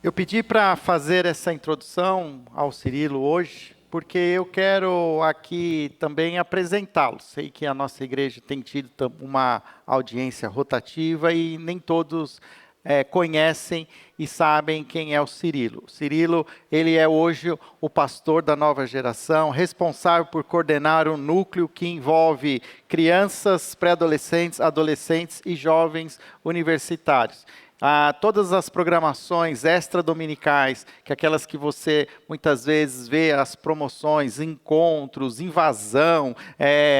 Eu pedi para fazer essa introdução ao Cirilo hoje, porque eu quero aqui também apresentá-lo. Sei que a nossa igreja tem tido uma audiência rotativa e nem todos conhecem e sabem quem é o Cirilo. O Cirilo, ele é hoje o pastor da nova geração, responsável por coordenar um núcleo que envolve crianças, pré-adolescentes, adolescentes e jovens universitários. Todas as programações extra-dominicais, que aquelas que você muitas vezes vê, as promoções, encontros, invasão,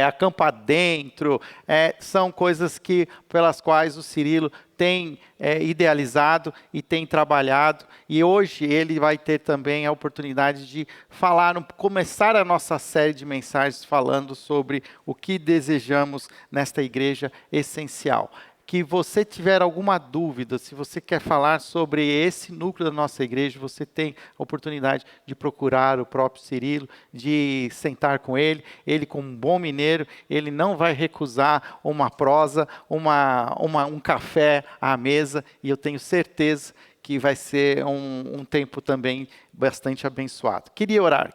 acampa dentro, são coisas pelas quais o Cirilo tem idealizado e tem trabalhado. E hoje ele vai ter também a oportunidade de começar a nossa série de mensagens falando sobre o que desejamos nesta igreja essencial. Que você tiver alguma dúvida, se você quer falar sobre esse núcleo da nossa igreja, você tem a oportunidade de procurar o próprio Cirilo, de sentar com ele. Ele, como um bom mineiro, ele não vai recusar uma prosa, um café à mesa, e eu tenho certeza que vai ser um tempo também bastante abençoado.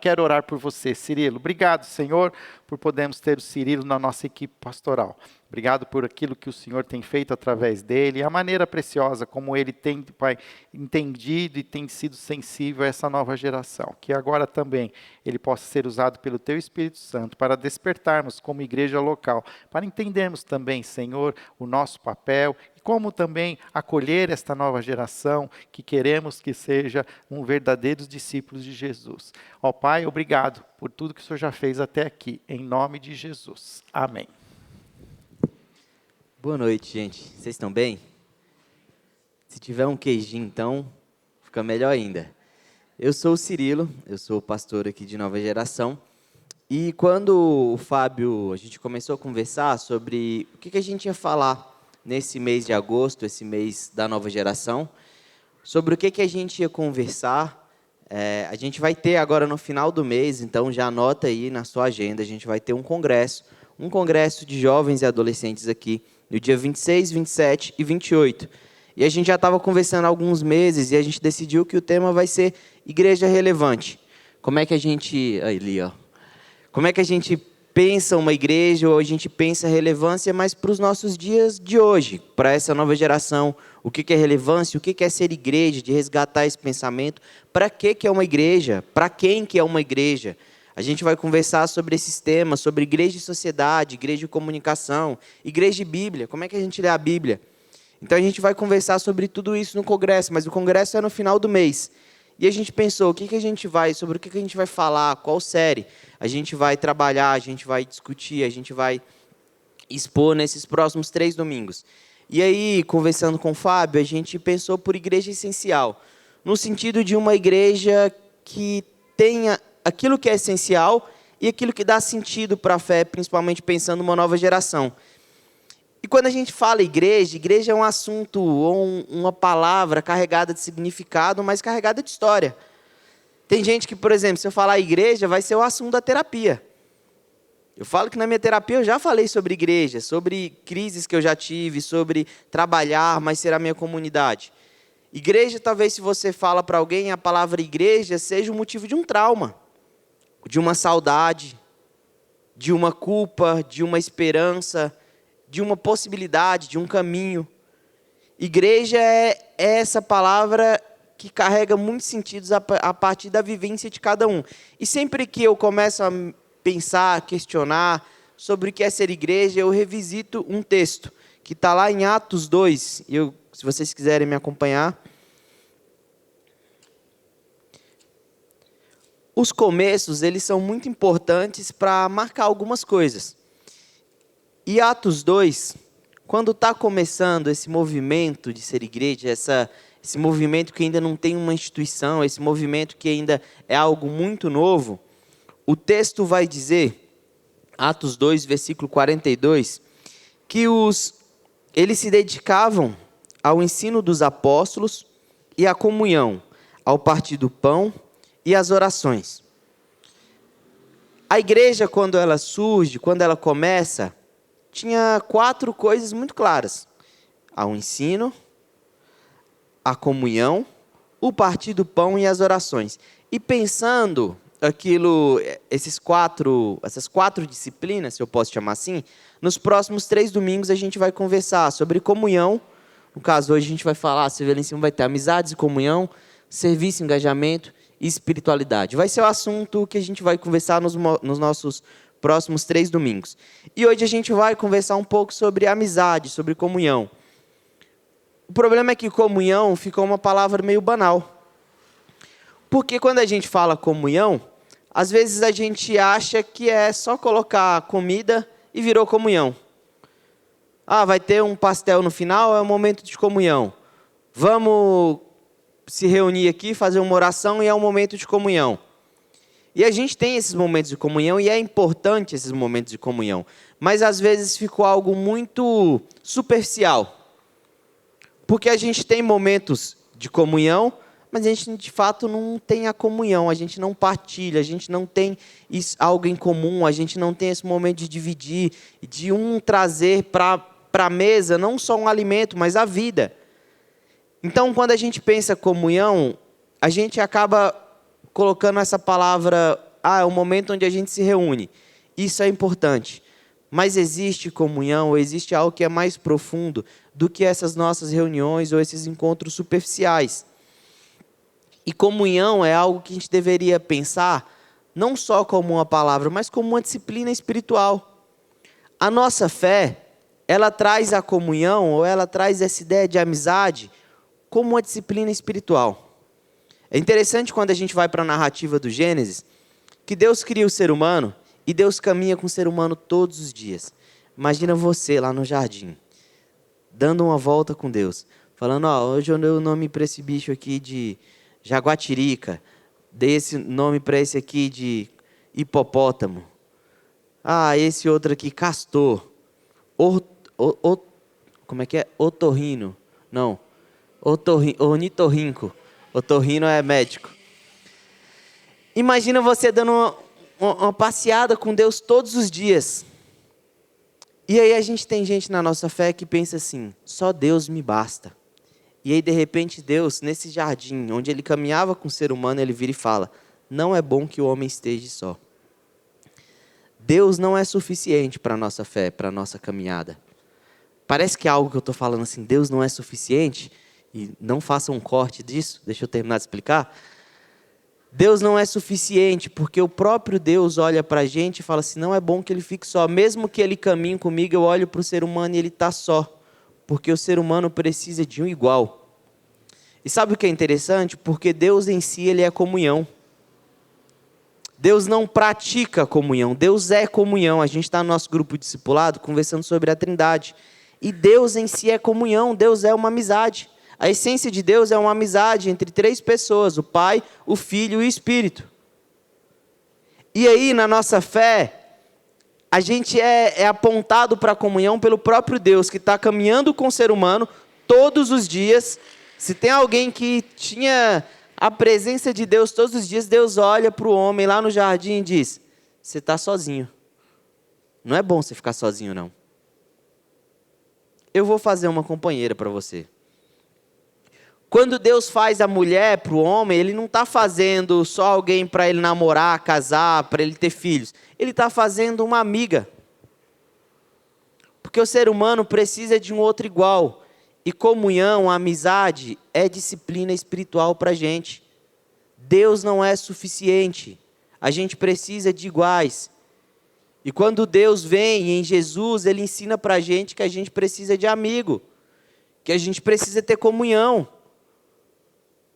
Quero orar por você, Cirilo. Obrigado, Senhor, por podermos ter o Cirilo na nossa equipe pastoral. Obrigado por aquilo que o Senhor tem feito através dele, a maneira preciosa como ele tem, Pai, entendido e tem sido sensível a essa nova geração. Que agora também ele possa ser usado pelo Teu Espírito Santo para despertarmos como igreja local, para entendermos também, Senhor, o nosso papel e como também acolher esta nova geração que queremos que seja verdadeiros discípulos de Jesus. Ó Pai, obrigado por tudo que o Senhor já fez até aqui, em nome de Jesus. Amém. Boa noite, gente. Vocês estão bem? Se tiver um queijinho, então, fica melhor ainda. Eu sou o Cirilo, eu sou o pastor aqui de Nova Geração. E quando o Fábio, a gente começou a conversar sobre o que a gente ia falar nesse mês de agosto, esse mês da Nova Geração, sobre o que a gente ia conversar, a gente vai ter agora no final do mês, então já anota aí na sua agenda, a gente vai ter um congresso de jovens e adolescentes aqui, no dia 26, 27 e 28. E a gente já estava conversando há alguns meses e a gente decidiu que o tema vai ser Igreja Relevante. Como é que a gente... Ali, ó. Como é que a gente pensa uma igreja, ou a gente pensa relevância, mas para os nossos dias de hoje, para essa nova geração, o que é relevância, o que é ser igreja, de resgatar esse pensamento, para que é uma igreja, para quem que é uma igreja. A gente vai conversar sobre esses temas, sobre igreja e sociedade, igreja e comunicação, igreja e Bíblia, como é que a gente lê a Bíblia. Então a gente vai conversar sobre tudo isso no congresso, mas o congresso é no final do mês. E a gente pensou, sobre o que a gente vai falar, qual série a gente vai trabalhar, a gente vai discutir, a gente vai expor nesses próximos 3 domingos. E aí, conversando com o Fábio, a gente pensou por igreja essencial, no sentido de uma igreja que tenha aquilo que é essencial e aquilo que dá sentido para a fé, principalmente pensando numa nova geração. E quando a gente fala igreja é um assunto ou uma palavra carregada de significado, mas carregada de história. Tem gente que, por exemplo, se eu falar igreja, vai ser o assunto da terapia. Eu falo que na minha terapia eu já falei sobre igreja, sobre crises que eu já tive, sobre trabalhar, mas ser a minha comunidade. Igreja, talvez se você fala para alguém, a palavra igreja seja o motivo de um trauma, de uma saudade, de uma culpa, de uma esperança, de uma possibilidade, de um caminho. Igreja é essa palavra que carrega muitos sentidos a partir da vivência de cada um. E sempre que eu começo a pensar, questionar sobre o que é ser igreja, eu revisito um texto que está lá em Atos 2. Se vocês quiserem me acompanhar. Os começos, eles são muito importantes para marcar algumas coisas. E Atos 2, quando está começando esse movimento de ser igreja, esse movimento que ainda não tem uma instituição, esse movimento que ainda é algo muito novo, o texto vai dizer, Atos 2, versículo 42, que eles se dedicavam ao ensino dos apóstolos e à comunhão, ao partir do pão e às orações. A igreja, quando ela surge, quando ela começa, tinha 4 coisas muito claras: ao ensino, à comunhão, o partir do pão e as orações. E pensando essas quatro disciplinas, se eu posso chamar assim, nos próximos 3 domingos a gente vai conversar sobre comunhão. No caso, hoje a gente vai falar, você vê lá em cima, vai ter amizades e comunhão, serviço, engajamento e espiritualidade. Vai ser o assunto que a gente vai conversar nos nossos próximos 3 domingos. E hoje a gente vai conversar um pouco sobre amizade, sobre comunhão. O problema é que comunhão ficou uma palavra meio banal. Porque quando a gente fala comunhão, às vezes a gente acha que é só colocar comida e virou comunhão. Ah, vai ter um pastel no final, é um momento de comunhão. Vamos se reunir aqui, fazer uma oração e é um momento de comunhão. E a gente tem esses momentos de comunhão e é importante esses momentos de comunhão. Mas às vezes ficou algo muito superficial. Porque a gente tem momentos de comunhão, mas a gente de fato não tem a comunhão, a gente não partilha, a gente não tem algo em comum, a gente não tem esse momento de dividir, de um trazer para a mesa não só um alimento, mas a vida. Então, quando a gente pensa comunhão, a gente acaba colocando essa palavra, é o momento onde a gente se reúne. Isso é importante. Mas existe comunhão, ou existe algo que é mais profundo do que essas nossas reuniões ou esses encontros superficiais. E comunhão é algo que a gente deveria pensar não só como uma palavra, mas como uma disciplina espiritual. A nossa fé, ela traz a comunhão, ou ela traz essa ideia de amizade, como uma disciplina espiritual. É interessante quando a gente vai para a narrativa do Gênesis, que Deus cria o ser humano, e Deus caminha com o ser humano todos os dias. Imagina você lá no jardim, dando uma volta com Deus, falando, hoje eu dei o nome para esse bicho aqui de jaguatirica, dei esse nome para esse aqui de hipopótamo. Esse outro aqui, castor. Como é que é? Otorrino. Não. Ornitorrinco. Otorrino é médico. Imagina você dando uma passeada com Deus todos os dias. E aí a gente tem gente na nossa fé que pensa assim, só Deus me basta. E aí de repente Deus, nesse jardim, onde ele caminhava com o ser humano, ele vira e fala, não é bom que o homem esteja só. Deus não é suficiente para a nossa fé, para a nossa caminhada. Parece que é algo que eu estou falando assim, Deus não é suficiente, e não faça um corte disso, deixa eu terminar de explicar. Deus não é suficiente, porque o próprio Deus olha para a gente e fala assim, não é bom que ele fique só. Mesmo que ele caminhe comigo, eu olho para o ser humano e ele está só. Porque o ser humano precisa de um igual. E sabe o que é interessante? Porque Deus em si, ele é comunhão. Deus não pratica comunhão, Deus é comunhão. A gente está no nosso grupo discipulado conversando sobre a Trindade. E Deus em si é comunhão, Deus é uma amizade. A essência de Deus é uma amizade entre 3 pessoas, o Pai, o Filho e o Espírito. E aí, na nossa fé, a gente é apontado para a comunhão pelo próprio Deus, que está caminhando com o ser humano todos os dias. Se tem alguém que tinha a presença de Deus todos os dias, Deus olha para o homem lá no jardim e diz, você está sozinho. Não é bom você ficar sozinho, não. Eu vou fazer uma companheira para você. Quando Deus faz a mulher para o homem, ele não está fazendo só alguém para ele namorar, casar, para ele ter filhos. Ele está fazendo uma amiga. Porque o ser humano precisa de um outro igual. E comunhão, amizade, é disciplina espiritual para a gente. Deus não é suficiente. A gente precisa de iguais. E quando Deus vem em Jesus, Ele ensina para a gente que a gente precisa de amigo. Que a gente precisa ter comunhão.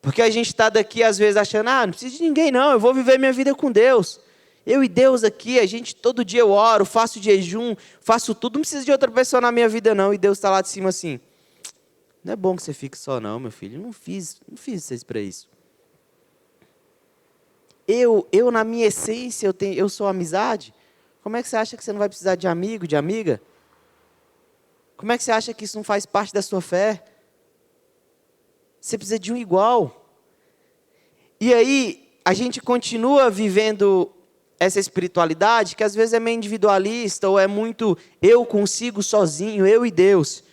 Porque a gente está daqui às vezes achando, não preciso de ninguém não, eu vou viver minha vida com Deus. Eu e Deus aqui, a gente todo dia eu oro, faço jejum, faço tudo, não preciso de outra pessoa na minha vida não. E Deus está lá de cima assim, não é bom que você fique só não, meu filho, eu não fiz vocês para isso. Eu na minha essência, eu sou amizade. Como é que você acha que você não vai precisar de amigo, de amiga? Como é que você acha que isso não faz parte da sua fé? Você precisa de um igual. E aí, a gente continua vivendo essa espiritualidade, que às vezes é meio individualista, ou é muito eu consigo sozinho, eu e Deus.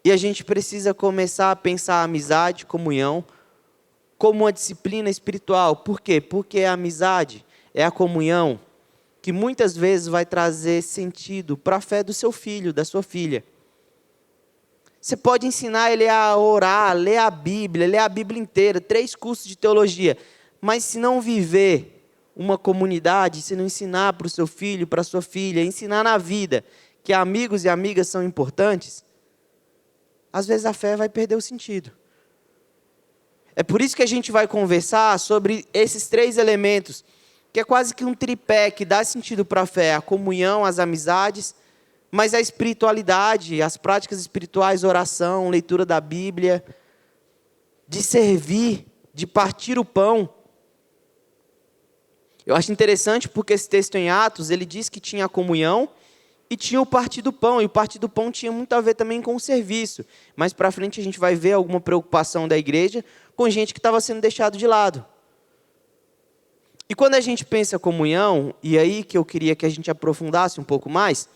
E a gente precisa começar a pensar a amizade, comunhão, como uma disciplina espiritual. Por quê? Porque é a amizade, é a comunhão, que muitas vezes vai trazer sentido para a fé do seu filho, da sua filha. Você pode ensinar ele a orar, ler a Bíblia inteira, 3 cursos de teologia, mas se não viver uma comunidade, se não ensinar para o seu filho, para a sua filha, ensinar na vida que amigos e amigas são importantes, às vezes a fé vai perder o sentido. É por isso que a gente vai conversar sobre esses 3 elementos, que é quase que um tripé que dá sentido para a fé: a comunhão, as amizades, mas a espiritualidade, as práticas espirituais, oração, leitura da Bíblia, de servir, de partir o pão. Eu acho interessante porque esse texto em Atos, ele diz que tinha a comunhão e tinha o partir do pão, e o partir do pão tinha muito a ver também com o serviço. Mais para frente a gente vai ver alguma preocupação da igreja com gente que estava sendo deixado de lado. E quando a gente pensa comunhão, e aí que eu queria que a gente aprofundasse um pouco mais,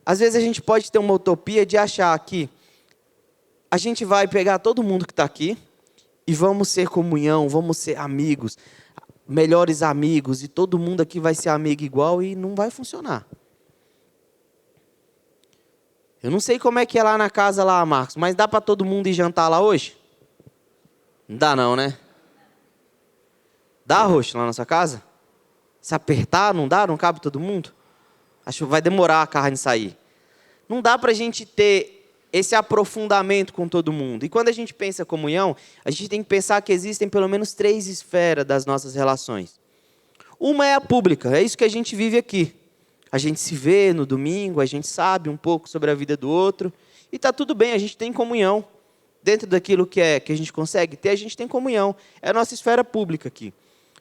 às vezes a gente pode ter uma utopia de achar que a gente vai pegar todo mundo que está aqui e vamos ser comunhão, vamos ser amigos, melhores amigos, e todo mundo aqui vai ser amigo igual, e não vai funcionar. Eu não sei como é que é lá na casa, lá, Marcos, mas dá para todo mundo ir jantar lá hoje? Não dá não, né? Dá, Roxo, lá na sua casa? Se apertar, não dá? Não cabe todo mundo? Acho que vai demorar a carne sair. Não dá para a gente ter esse aprofundamento com todo mundo. E quando a gente pensa em comunhão, a gente tem que pensar que existem pelo menos 3 esferas das nossas relações. Uma é a pública, é isso que a gente vive aqui. A gente se vê no domingo, a gente sabe um pouco sobre a vida do outro, e está tudo bem, a gente tem comunhão. Dentro daquilo que a gente consegue ter, a gente tem comunhão. É a nossa esfera pública aqui.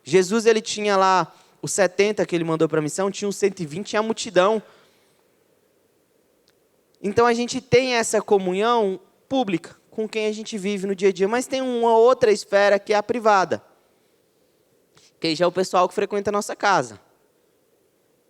Jesus, ele tinha lá os 70 que ele mandou para a missão, tinha os 120, tinha a multidão. Então a gente tem essa comunhão pública com quem a gente vive no dia a dia, mas tem uma outra esfera que é a privada, que já é o pessoal que frequenta a nossa casa,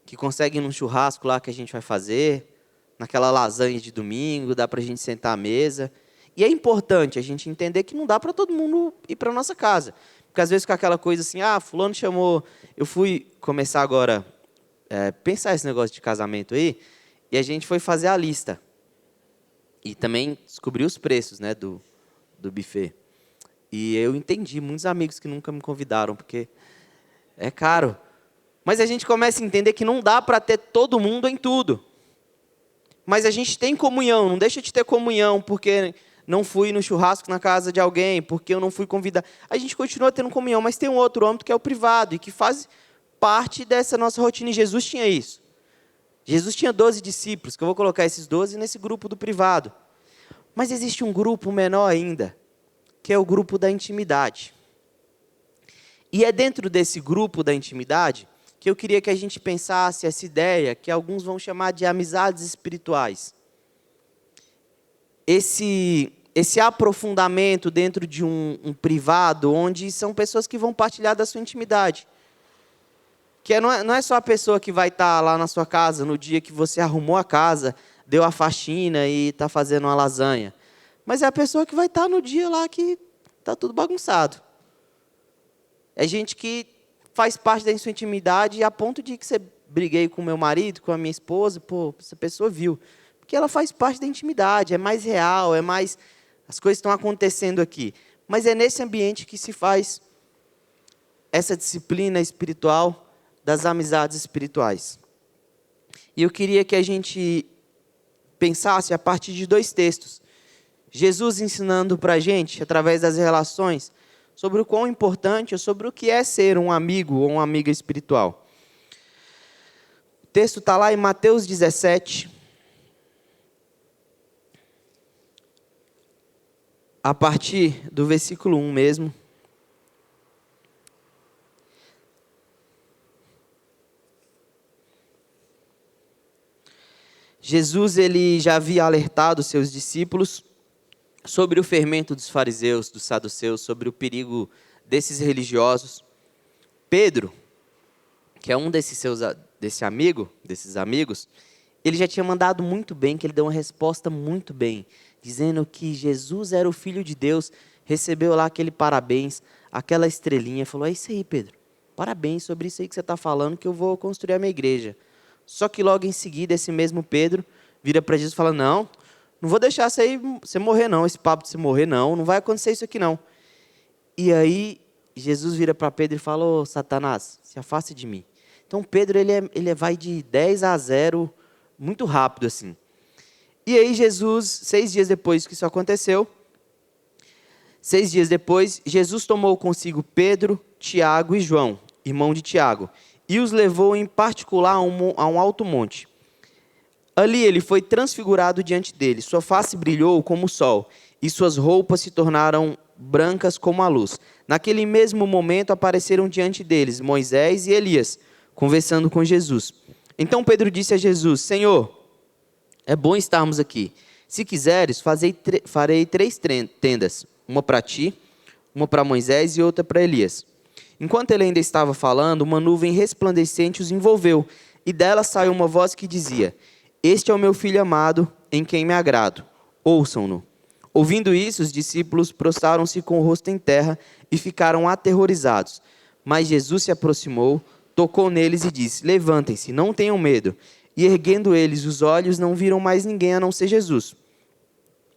que consegue ir num churrasco lá que a gente vai fazer, naquela lasanha de domingo, dá para a gente sentar à mesa. E é importante a gente entender que não dá para todo mundo ir para a nossa casa. Porque às vezes fica aquela coisa assim, fulano chamou. Eu fui começar agora, pensar esse negócio de casamento aí, e a gente foi fazer a lista. E também descobri os preços, né, do buffet. E eu entendi, muitos amigos que nunca me convidaram, porque é caro. Mas a gente começa a entender que não dá para ter todo mundo em tudo. Mas a gente tem comunhão, não deixa de ter comunhão, porque não fui no churrasco na casa de alguém, porque eu não fui convidado. A gente continua tendo comunhão, mas tem um outro âmbito que é o privado, e que faz parte dessa nossa rotina. E Jesus tinha isso. Jesus tinha 12 discípulos, que eu vou colocar esses 12 nesse grupo do privado. Mas existe um grupo menor ainda, que é o grupo da intimidade. E é dentro desse grupo da intimidade que eu queria que a gente pensasse essa ideia, que alguns vão chamar de amizades espirituais. Esse aprofundamento dentro de um privado, onde são pessoas que vão partilhar da sua intimidade. Que não é só a pessoa que vai estar lá na sua casa no dia que você arrumou a casa, deu a faxina e está fazendo uma lasanha. Mas é a pessoa que vai estar no dia lá que está tudo bagunçado. É gente que faz parte da sua intimidade, a ponto de que você briguei com meu marido, com a minha esposa, essa pessoa viu. Porque ela faz parte da intimidade, é mais real, é mais... As coisas estão acontecendo aqui. Mas é nesse ambiente que se faz essa disciplina espiritual das amizades espirituais. E eu queria que a gente pensasse a partir de 2 textos. Jesus ensinando para a gente, através das relações, sobre o quão importante, ou sobre o que é ser um amigo ou uma amiga espiritual. O texto está lá em Mateus 17, a partir do versículo 1 mesmo. Jesus, ele já havia alertado os seus discípulos sobre o fermento dos fariseus, dos saduceus, sobre o perigo desses religiosos. Pedro, que é um desses amigos, ele já tinha mandado muito bem, que ele deu uma resposta muito bem, dizendo que Jesus era o Filho de Deus, recebeu lá aquele parabéns, aquela estrelinha, falou: é isso aí, Pedro, parabéns sobre isso aí que você está falando, que eu vou construir a minha igreja. Só que logo em seguida, esse mesmo Pedro vira para Jesus e fala: não vou deixar você morrer não, esse papo de você morrer não vai acontecer isso aqui não. E aí, Jesus vira para Pedro e fala: ô Satanás, se afaste de mim. Então Pedro, ele vai de 10-0, muito rápido assim. E aí Jesus, 6 dias depois que isso aconteceu, 6 dias depois, Jesus tomou consigo Pedro, Tiago e João, irmão de Tiago, e os levou em particular a um alto monte. Ali ele foi transfigurado diante dele, sua face brilhou como o sol, e suas roupas se tornaram brancas como a luz. Naquele mesmo momento apareceram diante deles Moisés e Elias, conversando com Jesus. Então Pedro disse a Jesus: Senhor, é bom estarmos aqui. Se quiseres, farei 3 tendas, uma para ti, uma para Moisés e outra para Elias. Enquanto ele ainda estava falando, uma nuvem resplandecente os envolveu, e dela saiu uma voz que dizia: Este é o meu filho amado, em quem me agrado. Ouçam-no. Ouvindo isso, os discípulos prostraram-se com o rosto em terra e ficaram aterrorizados. Mas Jesus se aproximou, tocou neles e disse: Levantem-se, não tenham medo. E erguendo eles os olhos, não viram mais ninguém a não ser Jesus.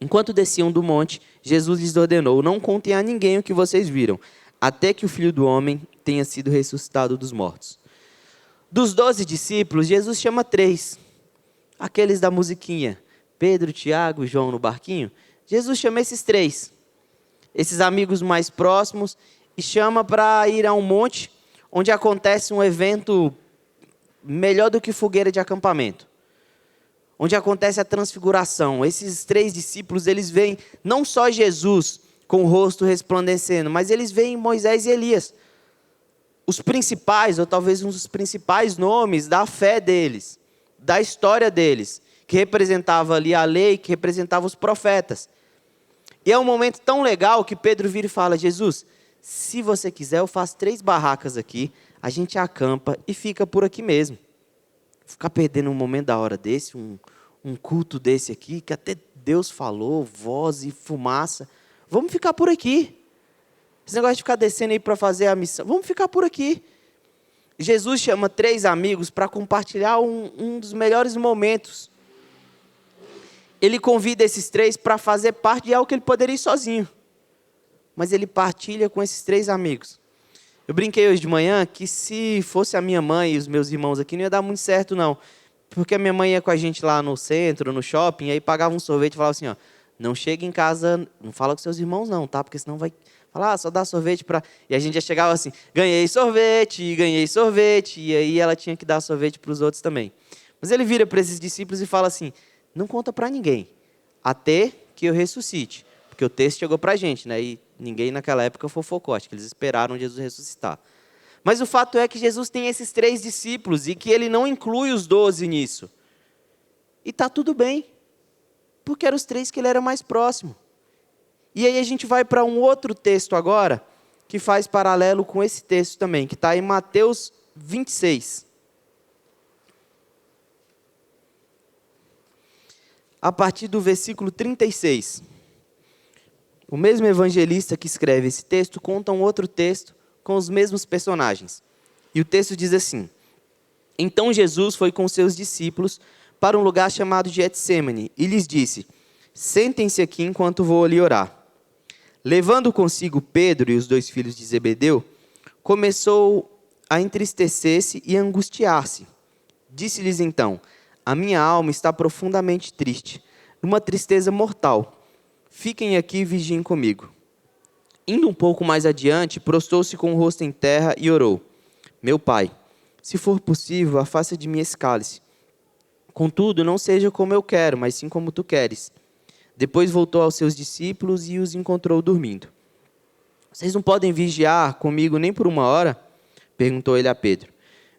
Enquanto desciam do monte, Jesus lhes ordenou: Não contem a ninguém o que vocês viram, até que o Filho do Homem tenha sido ressuscitado dos mortos. Dos 12 discípulos, Jesus chama 3. Aqueles da musiquinha, Pedro, Tiago e João no barquinho. Jesus chama esses 3, esses amigos mais próximos, e chama para ir a um monte onde acontece um evento melhor do que fogueira de acampamento, onde acontece a transfiguração. Esses 3 discípulos, eles veem não só Jesus com o rosto resplandecendo, mas eles veem Moisés e Elias, os principais, ou talvez um dos principais nomes da fé deles, da história deles, que representava ali a lei, que representava os profetas. E é um momento tão legal que Pedro vira e fala: Jesus, se você quiser, eu faço 3 barracas aqui, a gente acampa e fica por aqui mesmo. Ficar perdendo um momento da hora desse, um culto desse aqui, que até Deus falou, voz e fumaça. Vamos ficar por aqui. Esse negócio de ficar descendo aí para fazer a missão, vamos ficar por aqui. Jesus chama 3 amigos para compartilhar um dos melhores momentos. Ele convida esses 3 para fazer parte de algo que ele poderia ir sozinho. Mas ele partilha com esses 3 amigos. Eu brinquei hoje de manhã que se fosse a minha mãe e os meus irmãos aqui, não ia dar muito certo não. Porque a minha mãe ia com a gente lá no centro, no shopping, e aí pagava um sorvete e falava assim: ó, não chega em casa, não fala com seus irmãos não, tá? Porque senão vai falar: só dá sorvete para... E a gente já chegava assim: ganhei sorvete. E aí ela tinha que dar sorvete para os outros também. Mas ele vira para esses discípulos e fala assim: não conta para ninguém, até que eu ressuscite. Porque o texto chegou para a gente, né? E ninguém naquela época fofocou, acho que eles esperaram Jesus ressuscitar. Mas o fato é que Jesus tem esses 3 discípulos e que ele não inclui os 12 nisso. E está tudo bem, porque eram os 3 que ele era mais próximo. E aí a gente vai para um outro texto agora, que faz paralelo com esse texto também, que está em Mateus 26. A partir do versículo 36. O mesmo evangelista que escreve esse texto conta um outro texto com os mesmos personagens. E o texto diz assim: Então Jesus foi com seus discípulos para um lugar chamado Getsêmani e lhes disse: Sentem-se aqui enquanto vou ali orar. Levando consigo Pedro e os 2 filhos de Zebedeu, começou a entristecer-se e angustiar-se. Disse-lhes então: A minha alma está profundamente triste, numa tristeza mortal. Fiquem aqui e vigiem comigo. Indo um pouco mais adiante, prostrou-se com o rosto em terra e orou: Meu pai, se for possível, afasta de mim esse cálice. Contudo, não seja como eu quero, mas sim como tu queres. Depois voltou aos seus discípulos e os encontrou dormindo. Vocês não podem vigiar comigo nem por 1 hora? Perguntou ele a Pedro.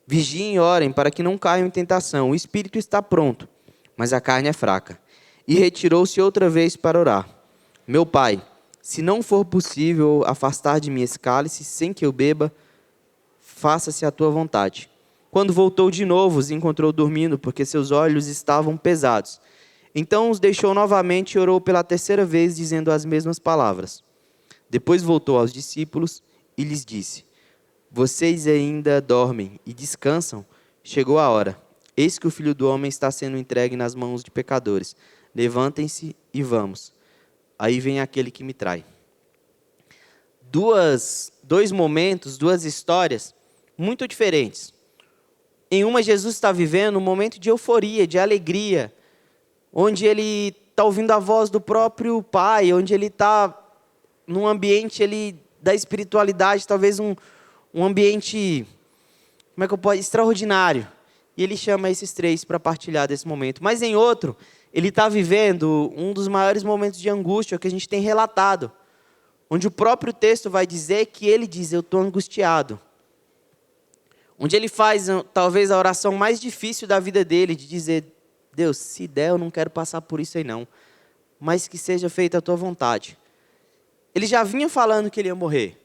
Vigiem e orem para que não caiam em tentação. O espírito está pronto, mas a carne é fraca. E retirou-se outra vez para orar. Meu pai, se não for possível afastar de mim esse cálice sem que eu beba, faça-se a tua vontade. Quando voltou de novo, os encontrou dormindo, porque seus olhos estavam pesados. Então os deixou novamente e orou pela 3ª vez, dizendo as mesmas palavras. Depois voltou aos discípulos e lhes disse: Vocês ainda dormem e descansam? Chegou a hora. Eis que o Filho do Homem está sendo entregue nas mãos de pecadores. Levantem-se e vamos. Aí vem aquele que me trai. Dois momentos, duas histórias muito diferentes. Em uma, Jesus está vivendo um momento de euforia, de alegria, onde ele está ouvindo a voz do próprio Pai, onde ele está num ambiente da espiritualidade, talvez um ambiente, como é que eu posso, extraordinário. E ele chama esses três para partilhar desse momento. Mas em outro, ele está vivendo um dos maiores momentos de angústia que a gente tem relatado, onde o próprio texto vai dizer que ele diz: eu estou angustiado. Onde ele faz talvez a oração mais difícil da vida dele, de dizer: Deus, se der, eu não quero passar por isso aí não, mas que seja feita a tua vontade. Ele já vinha falando que ele ia morrer.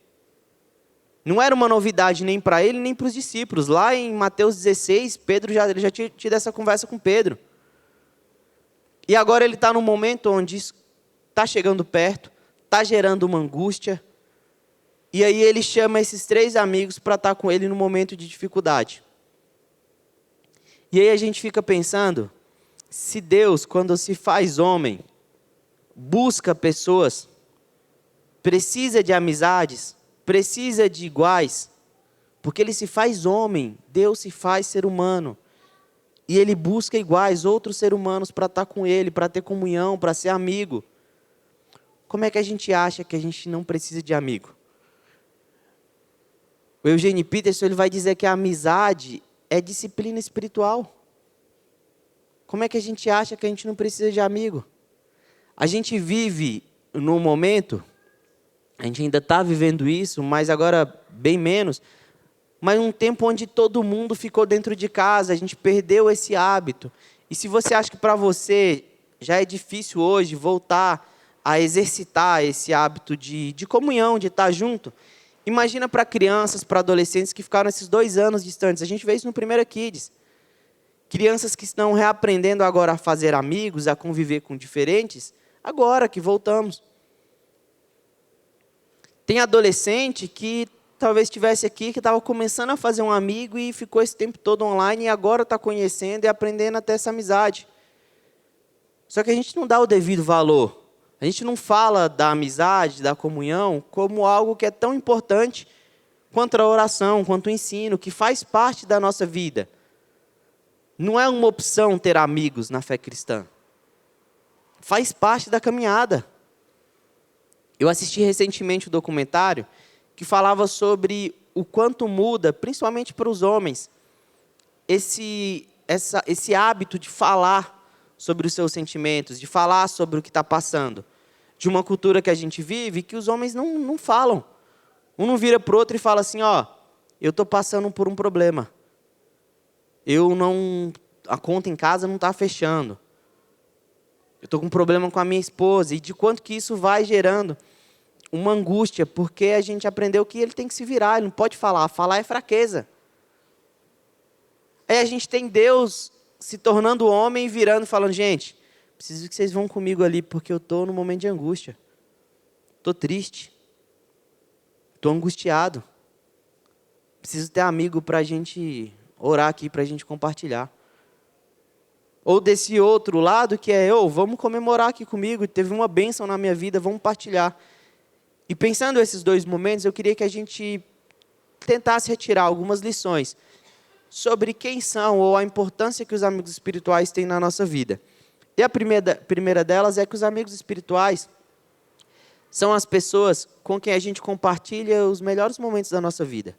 Não era uma novidade nem para ele, nem para os discípulos. Lá em Mateus 16, ele já tinha tido essa conversa com Pedro. E agora ele está num momento onde está chegando perto, está gerando uma angústia. E aí ele chama esses três amigos para estar com ele no momento de dificuldade. E aí a gente fica pensando, se Deus, quando se faz homem, busca pessoas, precisa de amizades, precisa de iguais, porque ele se faz homem, Deus se faz ser humano. E ele busca iguais, outros seres humanos para estar com ele, para ter comunhão, para ser amigo. Como é que a gente acha que a gente não precisa de amigo? O Eugene Peterson ele vai dizer que a amizade é disciplina espiritual. Como é que a gente acha que a gente não precisa de amigo? A gente vive num momento, a gente ainda está vivendo isso, mas agora bem menos, mas um tempo onde todo mundo ficou dentro de casa, a gente perdeu esse hábito. E se você acha que para você já é difícil hoje voltar a exercitar esse hábito de comunhão, de estar junto, imagina para crianças, para adolescentes que ficaram esses 2 anos distantes. A gente vê isso no Primeira Kids. Crianças que estão reaprendendo agora a fazer amigos, a conviver com diferentes, agora que voltamos. Tem adolescente que talvez estivesse aqui, que estava começando a fazer um amigo e ficou esse tempo todo online e agora está conhecendo e aprendendo a ter essa amizade. Só que a gente não dá o devido valor. A gente não fala da amizade, da comunhão, como algo que é tão importante quanto a oração, quanto o ensino, que faz parte da nossa vida. Não é uma opção ter amigos na fé cristã. Faz parte da caminhada. Eu assisti recentemente um documentário que falava sobre o quanto muda, principalmente para os homens, esse hábito de falar sobre os seus sentimentos, de falar sobre o que está passando. De uma cultura que a gente vive, que os homens não falam. Um não vira para o outro e fala assim, eu estou passando por um problema. A conta em casa não está fechando. Eu estou com um problema com a minha esposa. E de quanto que isso vai gerando uma angústia, porque a gente aprendeu que ele tem que se virar, ele não pode falar. Falar é fraqueza. Aí a gente tem Deus se tornando homem e virando e falando, gente, preciso que vocês vão comigo ali, porque eu estou num momento de angústia. Estou triste. Estou angustiado. Preciso ter amigo para a gente orar aqui, para a gente compartilhar. Ou desse outro lado, que é, vamos comemorar aqui comigo, teve uma bênção na minha vida, vamos partilhar. E pensando nesses 2 momentos, eu queria que a gente tentasse retirar algumas lições sobre quem são ou a importância que os amigos espirituais têm na nossa vida. E a primeira delas é que os amigos espirituais são as pessoas com quem a gente compartilha os melhores momentos da nossa vida.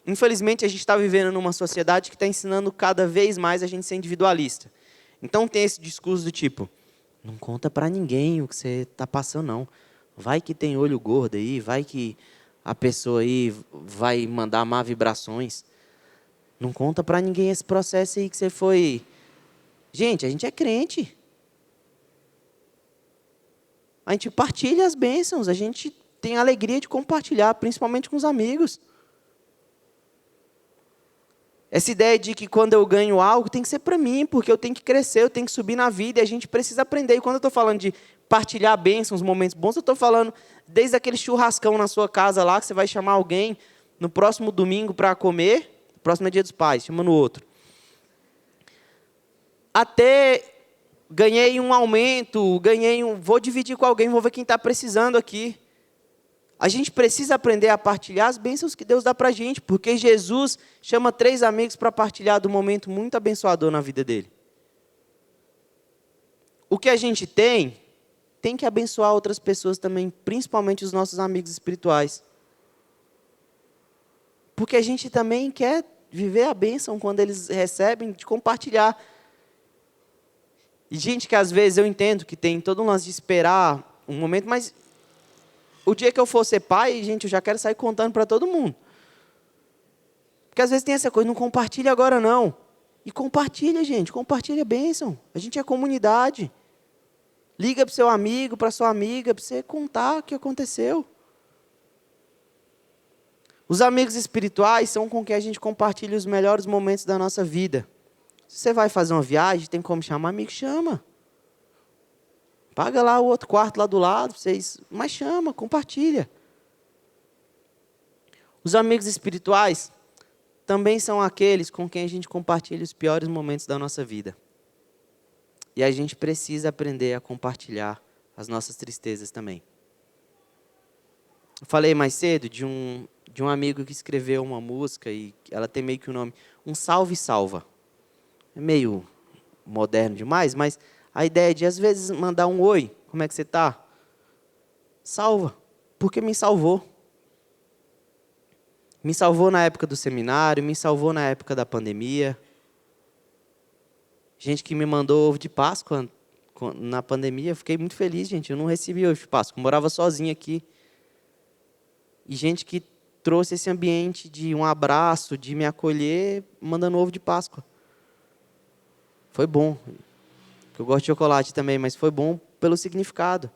Infelizmente, a gente está vivendo numa sociedade que está ensinando cada vez mais a gente ser individualista. Então tem esse discurso do tipo, não conta para ninguém o que você está passando, não. Vai que tem olho gordo aí, vai que a pessoa aí vai mandar má vibrações. Não conta para ninguém esse processo aí que você foi... Gente, a gente é crente. A gente partilha as bênçãos, a gente tem a alegria de compartilhar, principalmente com os amigos. Essa ideia de que quando eu ganho algo, tem que ser para mim, porque eu tenho que crescer, eu tenho que subir na vida, e a gente precisa aprender. E quando eu estou falando de partilhar bênçãos, momentos bons. Eu estou falando desde aquele churrascão na sua casa lá, que você vai chamar alguém no próximo domingo para comer, próximo é Dia dos Pais, chama no outro. Até ganhei um aumento, vou dividir com alguém, vou ver quem está precisando aqui. A gente precisa aprender a partilhar as bênçãos que Deus dá para a gente, porque Jesus chama 3 amigos para partilhar do momento muito abençoador na vida dele. O que a gente tem que abençoar outras pessoas também, principalmente os nossos amigos espirituais. Porque a gente também quer viver a bênção quando eles recebem, de compartilhar. E gente que às vezes eu entendo que tem todo um lance de esperar um momento, mas o dia que eu for ser pai, gente, eu já quero sair contando para todo mundo. Porque às vezes tem essa coisa, não compartilha agora não. E compartilha, gente, compartilha a bênção. A gente é comunidade. Liga para o seu amigo, para a sua amiga, para você contar o que aconteceu. Os amigos espirituais são com quem a gente compartilha os melhores momentos da nossa vida. Se você vai fazer uma viagem, tem como chamar amigo, chama. Paga lá o outro quarto lá do lado, mas chama, compartilha. Os amigos espirituais também são aqueles com quem a gente compartilha os piores momentos da nossa vida. E a gente precisa aprender a compartilhar as nossas tristezas também. Eu falei mais cedo de um amigo que escreveu uma música, e ela tem meio que o nome, um salve salva. É meio moderno demais, mas a ideia de às vezes mandar um oi, como é que você está? Salva, porque me salvou. Me salvou na época do seminário, me salvou na época da pandemia. Gente que me mandou ovo de Páscoa na pandemia, eu fiquei muito feliz, gente. Eu não recebi ovo de Páscoa, eu morava sozinho aqui. E gente que trouxe esse ambiente de um abraço, de me acolher, mandando ovo de Páscoa. Foi bom. Eu gosto de chocolate também, mas foi bom pelo significado.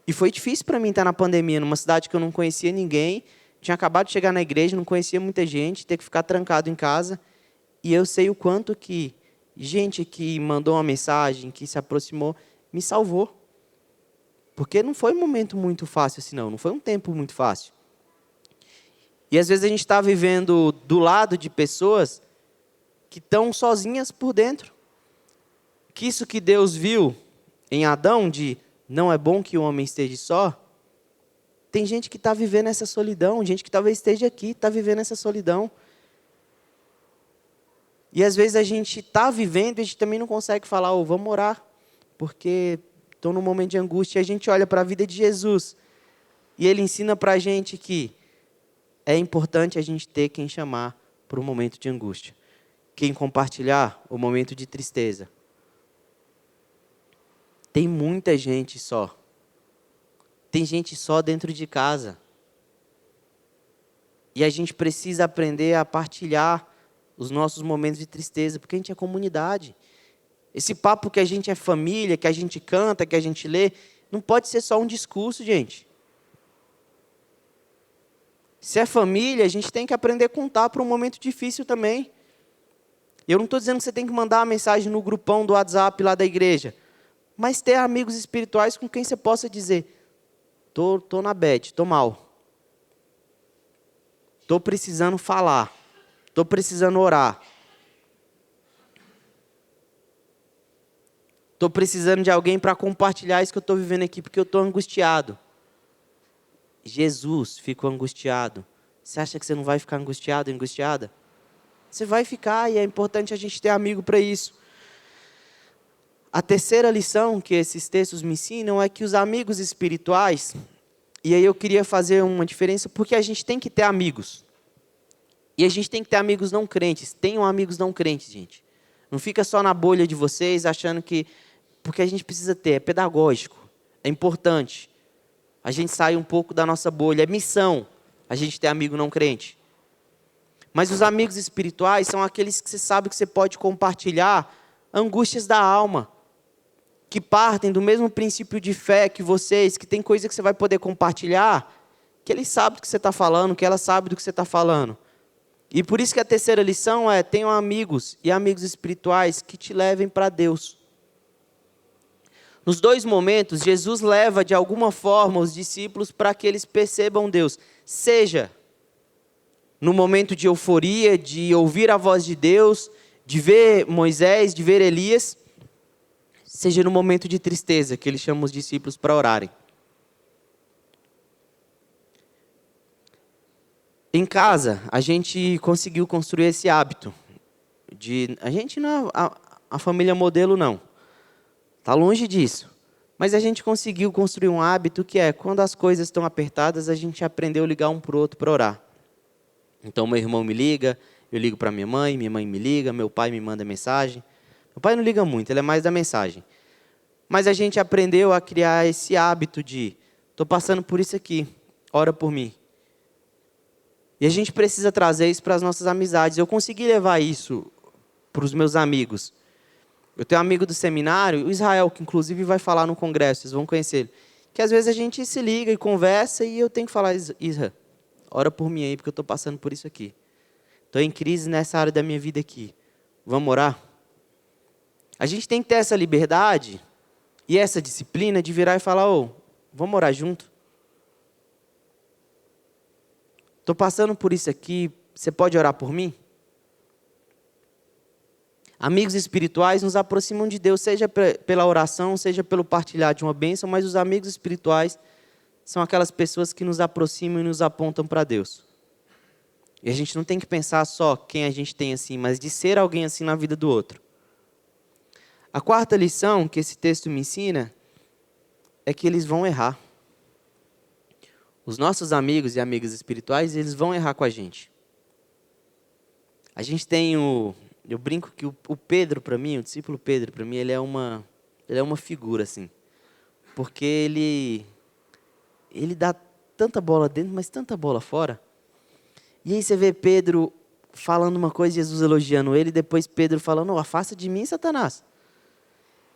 E foi difícil para mim estar na pandemia, numa cidade que eu não conhecia ninguém, tinha acabado de chegar na igreja, não conhecia muita gente, ter que ficar trancado em casa. E eu sei o quanto que gente que mandou uma mensagem, que se aproximou, me salvou. Porque não foi um momento muito fácil assim, não foi um tempo muito fácil. E às vezes a gente está vivendo do lado de pessoas que estão sozinhas por dentro. Que isso que Deus viu em Adão, de não é bom que o homem esteja só, tem gente que está vivendo essa solidão, gente que talvez esteja aqui, está vivendo essa solidão. E às vezes a gente está vivendo e a gente também não consegue falar, vamos orar, porque estou num momento de angústia. E a gente olha para a vida de Jesus e ele ensina para a gente que é importante a gente ter quem chamar para o momento de angústia. Quem compartilhar o momento de tristeza. Tem muita gente só. Tem gente só dentro de casa. E a gente precisa aprender a partilhar os nossos momentos de tristeza, porque a gente é comunidade. Esse papo que a gente é família, que a gente canta, que a gente lê, não pode ser só um discurso, gente. Se é família, a gente tem que aprender a contar para um momento difícil também. Eu não estou dizendo que você tem que mandar uma mensagem no grupão do WhatsApp lá da igreja, mas ter amigos espirituais com quem você possa dizer, tô na bad, estou mal. Estou precisando falar. Estou precisando orar. Estou precisando de alguém para compartilhar isso que eu estou vivendo aqui, porque eu estou angustiado. Jesus ficou angustiado. Você acha que você não vai ficar angustiado, angustiada? Você vai ficar, e é importante a gente ter amigo para isso. A terceira lição que esses textos me ensinam é que os amigos espirituais, e aí eu queria fazer uma diferença, porque a gente tem que ter amigos. E a gente tem que ter amigos não crentes. Tenham amigos não crentes, gente. Não fica só na bolha de vocês, achando que... Porque a gente precisa ter, é pedagógico, é importante. A gente sai um pouco da nossa bolha, é missão a gente ter amigo não crente. Mas os amigos espirituais são aqueles que você sabe que você pode compartilhar angústias da alma, que partem do mesmo princípio de fé que vocês, que tem coisa que você vai poder compartilhar, que ele sabe do que você está falando, que ela sabe do que você está falando. E por isso que a terceira lição é, tenham amigos e amigos espirituais que te levem para Deus. Nos dois momentos, Jesus leva de alguma forma os discípulos para que eles percebam Deus. Seja no momento de euforia, de ouvir a voz de Deus, de ver Moisés, de ver Elias, seja no momento de tristeza, que ele chama os discípulos para orarem. Em casa, a gente conseguiu construir esse hábito. A gente não é a família modelo, não. Está longe disso. Mas a gente conseguiu construir um hábito que é, quando as coisas estão apertadas, a gente aprendeu a ligar um para o outro para orar. Então, meu irmão me liga, eu ligo para minha mãe me liga, meu pai me manda mensagem. Meu pai não liga muito, ele é mais da mensagem. Mas a gente aprendeu a criar esse hábito de, estou passando por isso aqui, ora por mim. E a gente precisa trazer isso para as nossas amizades. Eu consegui levar isso para os meus amigos. Eu tenho um amigo do seminário, o Israel, que inclusive vai falar no congresso, vocês vão conhecer ele. Que às vezes a gente se liga e conversa e eu tenho que falar, Isra, ora por mim aí, porque eu estou passando por isso aqui. Estou em crise nessa área da minha vida aqui. Vamos orar? A gente tem que ter essa liberdade e essa disciplina de virar e falar, vamos orar junto? Estou passando por isso aqui, você pode orar por mim? Amigos espirituais nos aproximam de Deus, seja pela oração, seja pelo partilhar de uma bênção, mas os amigos espirituais são aquelas pessoas que nos aproximam e nos apontam para Deus. E a gente não tem que pensar só quem a gente tem assim, mas de ser alguém assim na vida do outro. A quarta lição que esse texto me ensina é que eles vão errar. Os nossos amigos e amigas espirituais, eles vão errar com a gente. A gente tem eu brinco que o Pedro, para mim, o discípulo Pedro, para mim, ele é uma figura, assim. Porque ele dá tanta bola dentro, mas tanta bola fora. E aí você vê Pedro falando uma coisa, Jesus elogiando ele, e depois Pedro falando, afasta de mim, Satanás.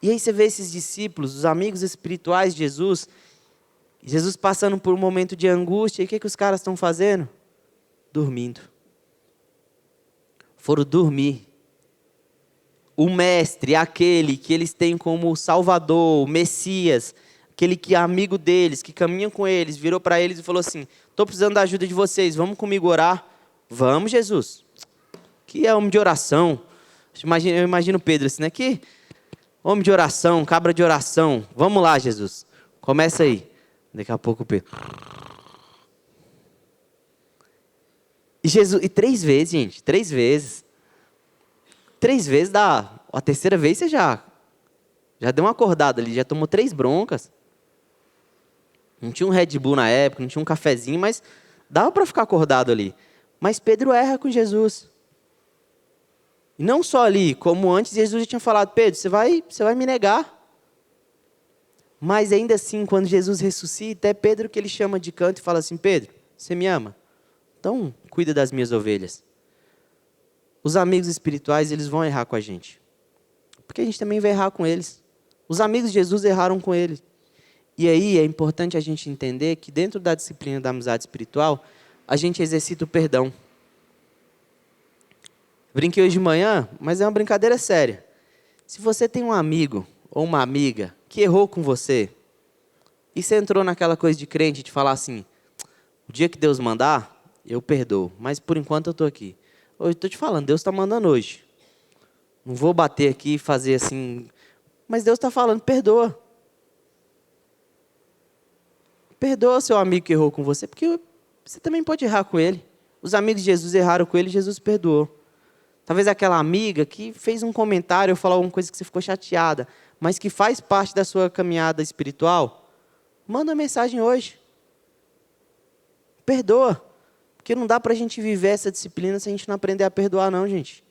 E aí você vê esses discípulos, os amigos espirituais de Jesus passando por um momento de angústia, e o que os caras estão fazendo? Dormindo. Foram dormir. O mestre, aquele que eles têm como Salvador, o Messias, aquele que é amigo deles, que caminha com eles, virou para eles e falou assim, estou precisando da ajuda de vocês, vamos comigo orar? Vamos, Jesus. Que é homem de oração. Eu imagino Pedro assim, né? Que homem de oração, cabra de oração. Vamos lá, Jesus. Começa aí. Daqui a pouco o Pedro. E Jesus, e 3 vezes, gente, 3 vezes. 3 vezes dá. A terceira vez você já deu uma acordada ali, já tomou 3 broncas. Não tinha um Red Bull na época, não tinha um cafezinho, mas dava para ficar acordado ali. Mas Pedro erra com Jesus. E não só ali, como antes Jesus já tinha falado, Pedro, você vai me negar. Mas ainda assim, quando Jesus ressuscita, é Pedro que ele chama de canto e fala assim, Pedro, você me ama? Então, cuida das minhas ovelhas. Os amigos espirituais, eles vão errar com a gente. Porque a gente também vai errar com eles. Os amigos de Jesus erraram com ele. E aí é importante a gente entender que dentro da disciplina da amizade espiritual, a gente exercita o perdão. Brinquei hoje de manhã, mas é uma brincadeira séria. Se você tem um amigo ou uma amiga que errou com você, e você entrou naquela coisa de crente de falar assim, o dia que Deus mandar, eu perdoo, mas por enquanto eu estou aqui. Hoje estou te falando, Deus está mandando hoje. Não vou bater aqui e fazer assim, mas Deus está falando, perdoa. Perdoa seu amigo que errou com você, porque você também pode errar com ele. Os amigos de Jesus erraram com ele, Jesus perdoou. Talvez aquela amiga que fez um comentário ou falou alguma coisa que você ficou chateada, mas que faz parte da sua caminhada espiritual, manda uma mensagem hoje. Perdoa. Porque não dá para a gente viver essa disciplina se a gente não aprender a perdoar, não, gente.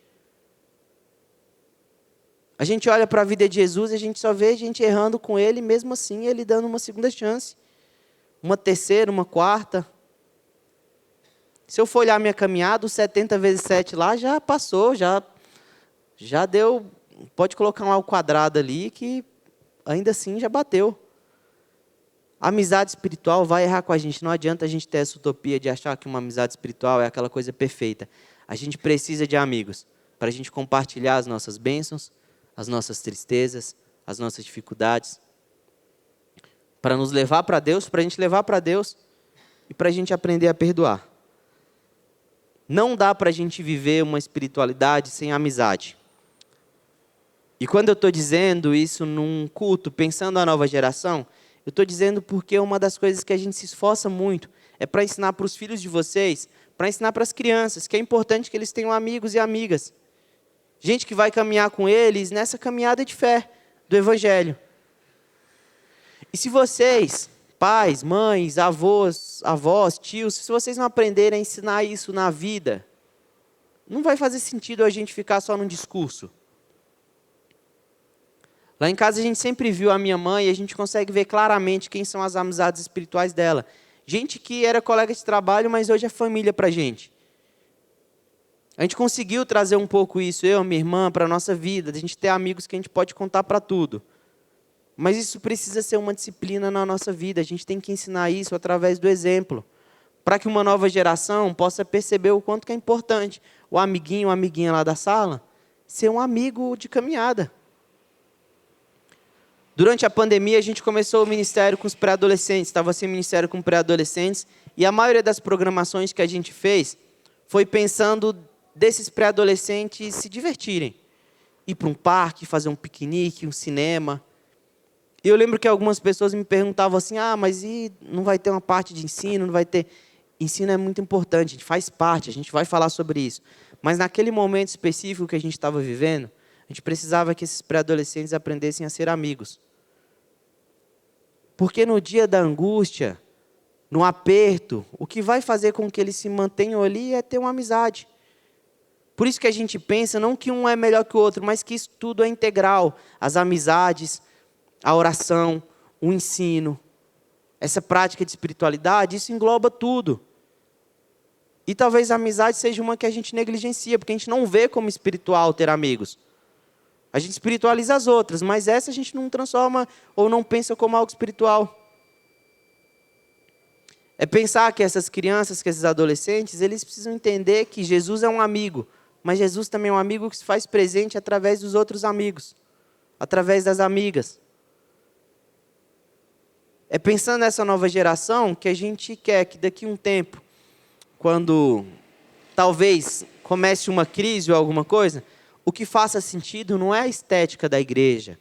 A gente olha para a vida de Jesus e a gente só vê a gente errando com ele, mesmo assim ele dando uma segunda chance. Uma terceira, uma quarta. Se eu for olhar minha caminhada, os 70 vezes 7 lá já passou, já deu. Pode colocar um ao quadrado ali que ainda assim já bateu. A amizade espiritual vai errar com a gente. Não adianta a gente ter essa utopia de achar que uma amizade espiritual é aquela coisa perfeita. A gente precisa de amigos para a gente compartilhar as nossas bênçãos, as nossas tristezas, as nossas dificuldades. para nos levar para Deus, para a gente levar para Deus e para a gente aprender a perdoar. Não dá para a gente viver uma espiritualidade sem amizade. E quando eu estou dizendo isso num culto, pensando na nova geração, eu estou dizendo porque uma das coisas que a gente se esforça muito é para ensinar para os filhos de vocês, para ensinar para as crianças, que é importante que eles tenham amigos e amigas. Gente que vai caminhar com eles nessa caminhada de fé do Evangelho. E se vocês, pais, mães, avós, tios, se vocês não aprenderem a ensinar isso na vida, não vai fazer sentido a gente ficar só num discurso. Lá em casa a gente sempre viu a minha mãe e a gente consegue ver claramente quem são as amizades espirituais dela. Gente que era colega de trabalho, mas hoje é família para a gente. A gente conseguiu trazer um pouco isso, eu, minha irmã, para a nossa vida, de a gente ter amigos que a gente pode contar para tudo. Mas isso precisa ser uma disciplina na nossa vida, a gente tem que ensinar isso através do exemplo, para que uma nova geração possa perceber o quanto que é importante o amiguinho, a amiguinha lá da sala, ser um amigo de caminhada. Durante a pandemia, a gente começou o ministério com os pré-adolescentes, estava sem ministério com pré-adolescentes, e a maioria das programações que a gente fez foi pensando desses pré-adolescentes se divertirem. Ir para um parque, fazer um piquenique, um cinema. E eu lembro que algumas pessoas me perguntavam assim, mas não vai ter uma parte de ensino, não vai ter... Ensino é muito importante, a gente faz parte, a gente vai falar sobre isso. Mas naquele momento específico que a gente estava vivendo, a gente precisava que esses pré-adolescentes aprendessem a ser amigos. Porque no dia da angústia, no aperto, o que vai fazer com que eles se mantenham ali é ter uma amizade. Por isso que a gente pensa, não que um é melhor que o outro, mas que isso tudo é integral. As amizades, a oração, o ensino, essa prática de espiritualidade, isso engloba tudo. E talvez a amizade seja uma que a gente negligencia, porque a gente não vê como espiritual ter amigos. A gente espiritualiza as outras, mas essa a gente não transforma ou não pensa como algo espiritual. É pensar que essas crianças, que esses adolescentes, eles precisam entender que Jesus é um amigo, mas Jesus também é um amigo que se faz presente através dos outros amigos, através das amigas. É pensando nessa nova geração que a gente quer que daqui a um tempo, quando talvez comece uma crise ou alguma coisa, o que faça sentido não é a estética da igreja.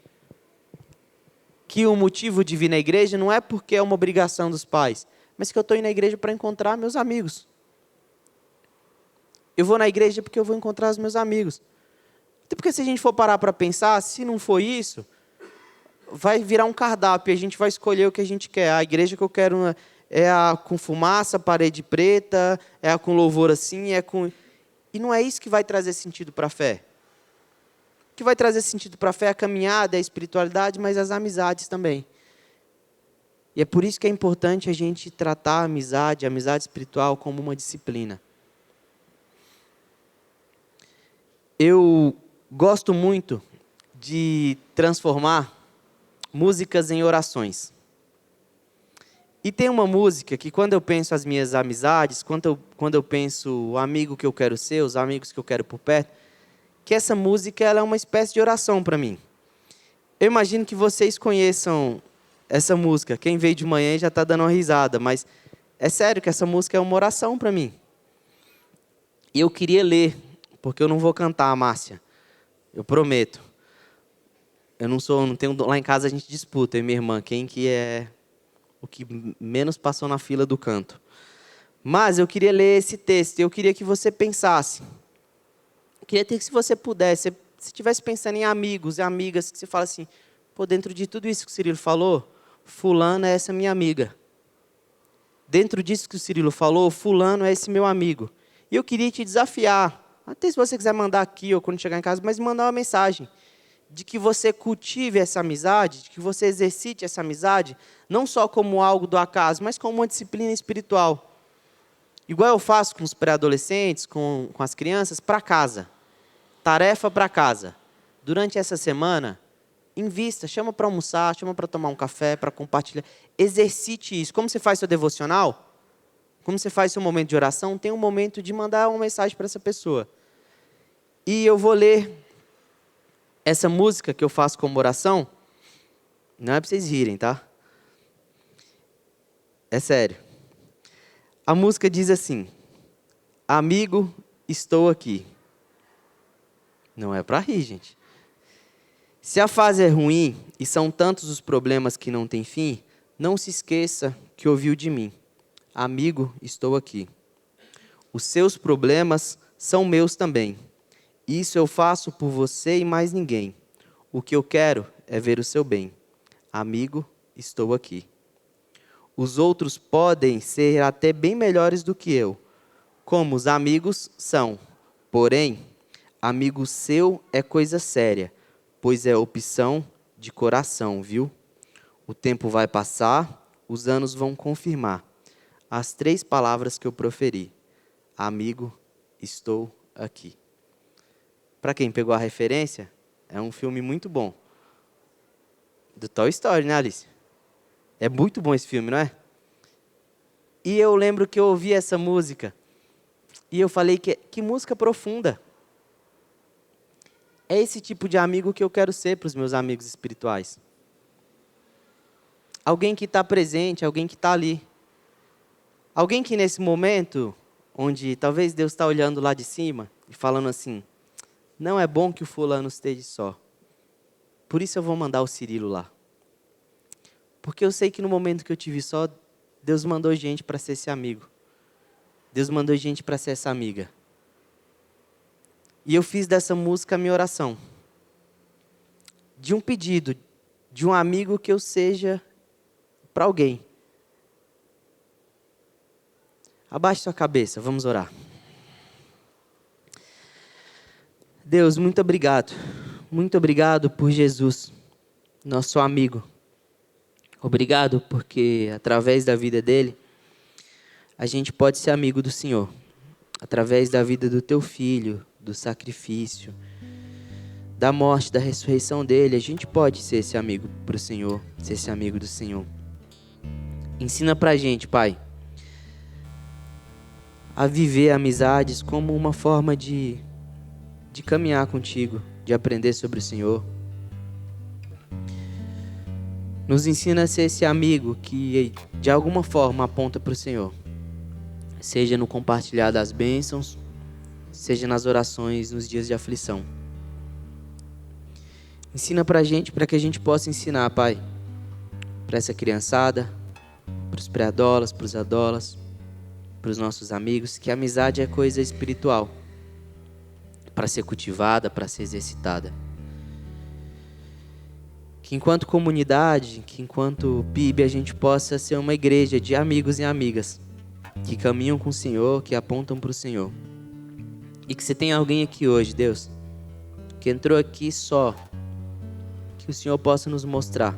Que o motivo de vir na igreja não é porque é uma obrigação dos pais, mas que eu estou indo na igreja para encontrar meus amigos. Eu vou na igreja porque eu vou encontrar os meus amigos. Até porque se a gente for parar para pensar, se não for isso, vai virar um cardápio e a gente vai escolher o que a gente quer. A igreja que eu quero é a com fumaça, parede preta, é a com louvor assim, é com... E não é isso que vai trazer sentido para a fé. O que vai trazer sentido para a fé é a caminhada, a espiritualidade, mas as amizades também. E é por isso que é importante a gente tratar a amizade espiritual, como uma disciplina. Eu gosto muito de transformar músicas em orações. E tem uma música que quando eu penso as minhas amizades, quando eu penso o amigo que eu quero ser, os amigos que eu quero por perto, que essa música ela é uma espécie de oração para mim. Eu imagino que vocês conheçam essa música. Quem veio de manhã já está dando uma risada, mas é sério que essa música é uma oração para mim. E eu queria ler, porque eu não vou cantar, Márcia. Eu prometo. Eu não tenho, lá em casa a gente disputa, eu e minha irmã, quem que é o que menos passou na fila do canto. Mas eu queria ler esse texto, e eu queria que você pensasse. Eu queria que se você pudesse, se estivesse pensando em amigos e amigas, que você fala assim, dentro de tudo isso que o Cirilo falou, fulano é essa minha amiga. Dentro disso que o Cirilo falou, fulano é esse meu amigo. E eu queria te desafiar, até se você quiser mandar aqui ou quando chegar em casa, mas mandar uma mensagem de que você cultive essa amizade, de que você exercite essa amizade, não só como algo do acaso, mas como uma disciplina espiritual. Igual eu faço com os pré-adolescentes, com as crianças, para casa. Tarefa para casa. Durante essa semana, invista, chama para almoçar, chama para tomar um café, para compartilhar. Exercite isso. Como você faz seu devocional, como você faz seu momento de oração, tem um momento de mandar uma mensagem para essa pessoa. E eu vou ler essa música que eu faço como oração, não é para vocês rirem, tá? É sério. A música diz assim: amigo, estou aqui. Não é para rir, gente. Se a fase é ruim e são tantos os problemas que não têm fim, não se esqueça que ouviu de mim. Amigo, estou aqui. Os seus problemas são meus também. Isso eu faço por você e mais ninguém. O que eu quero é ver o seu bem. Amigo, estou aqui. Os outros podem ser até bem melhores do que eu, como os amigos são. Porém, amigo seu é coisa séria, pois é opção de coração, viu? O tempo vai passar, os anos vão confirmar as 3 palavras que eu proferi. Amigo, estou aqui. Para quem pegou a referência, é um filme muito bom. Do Toy Story, né, Alice? É muito bom esse filme, não é? E eu lembro que eu ouvi essa música e eu falei que música profunda. É esse tipo de amigo que eu quero ser para os meus amigos espirituais. Alguém que está presente, alguém que está ali. Alguém que nesse momento, onde talvez Deus está olhando lá de cima e falando assim, não é bom que o fulano esteja só. Por isso eu vou mandar o Cirilo lá. Porque eu sei que no momento que eu tive só, Deus mandou gente para ser esse amigo. Deus mandou gente para ser essa amiga. E eu fiz dessa música a minha oração. De um pedido, de um amigo que eu seja para alguém. Abaixe sua cabeça, vamos orar. Deus, muito obrigado. Muito obrigado por Jesus, nosso amigo. Obrigado porque, através da vida dele, a gente pode ser amigo do Senhor. Através da vida do teu filho, do sacrifício, da morte, da ressurreição dele, a gente pode ser esse amigo para o Senhor, ser esse amigo do Senhor. Ensina pra gente, Pai, a viver amizades como uma forma de caminhar contigo, de aprender sobre o Senhor. Nos ensina a ser esse amigo que, de alguma forma, aponta para o Senhor. Seja no compartilhar das bênçãos, seja nas orações nos dias de aflição. Ensina pra gente, para que a gente possa ensinar, Pai, para essa criançada, para os pré-adolas, para os adolas, para os nossos amigos, que a amizade é coisa espiritual, para ser cultivada, para ser exercitada. Que enquanto comunidade, que enquanto PIB, a gente possa ser uma igreja de amigos e amigas, que caminham com o Senhor, que apontam para o Senhor. E que se tem alguém aqui hoje, Deus, que entrou aqui só, que o Senhor possa nos mostrar.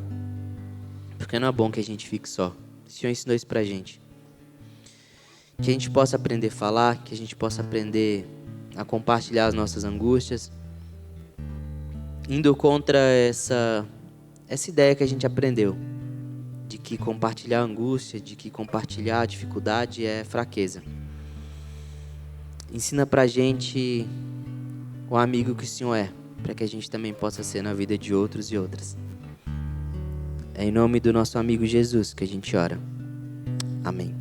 Porque não é bom que a gente fique só. O Senhor ensinou isso pra gente. Que a gente possa aprender a falar, que a gente possa aprender a compartilhar as nossas angústias, indo contra essa ideia que a gente aprendeu, de que compartilhar a angústia, de que compartilhar a dificuldade é fraqueza. Ensina pra gente o amigo que o Senhor é, para que a gente também possa ser na vida de outros e outras. É em nome do nosso amigo Jesus que a gente ora. Amém.